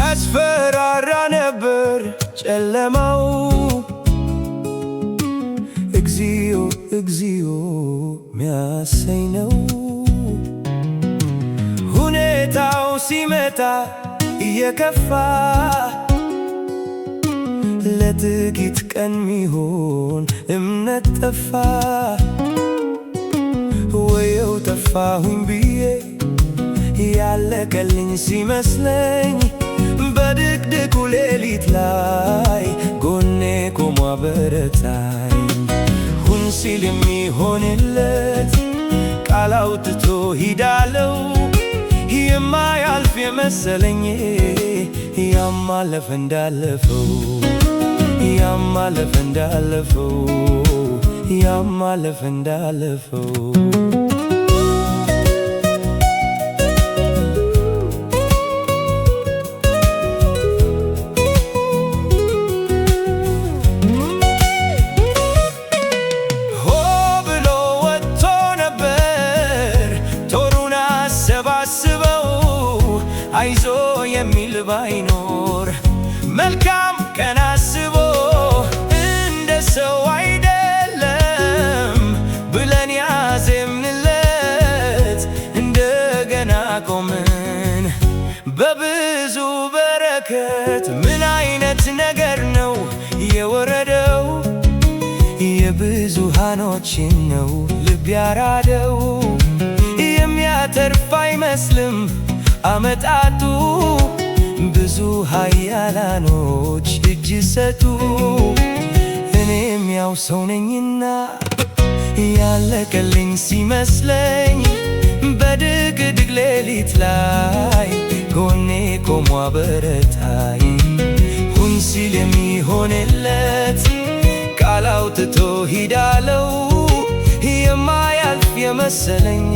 ያስፈራራ ነበር ጨለማው። እግዚኦ እግዚኦ ሚያሰኝ ነው። ሁኔታው ሲመጣ እየከፋ ለጥቂት ቀን ሚሆን እምነት ጠፋ። ወየው ጠፋሁኝ ብዬ ያለቀልኝ ሲመስለኝ በድቅድቁ ሌሊት ላይ ጎኔ ቆሞ አበረታኝ። ሁን ሲል የሚሆንለት ቃል አውጥቶ ሂዳለው። የማያልፍ የመሰለኝ ያማለፈ እንዳለፈው ያማለፈ እንዳለፈው ያማለፈ እንዳለፈው አይዞ የሚል ባይኖር መልካም ቀን አስቦ እንደ ሰው አይደለም ብለን ያዜምንለት እንደገና ቆምን በብዙ በረከት። ምን አይነት ነገር ነው የወረደው? የብዙሃኖችን ነው ልብ ያራደው። የሚያተርፍ አይመስልም አመጣጡ ብዙ ኃያላኖች እጅ ሰጡ። እኔም ያው ሰው ነኝና ያለቀልኝ ሲመስለኝ በድቅድቅ ሌሊት ላይ ጎኔ ቆሞ አበረታኝ። ሁን ሲል የሚሆንለት ቃል አውጥቶ ሂዳለው። የማያልፍ የመሰለኝ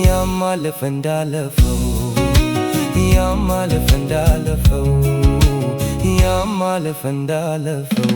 ያማለፈ እንዳለፈው ያማለፈ እንዳለፈው ያማለፈ እንዳለፈው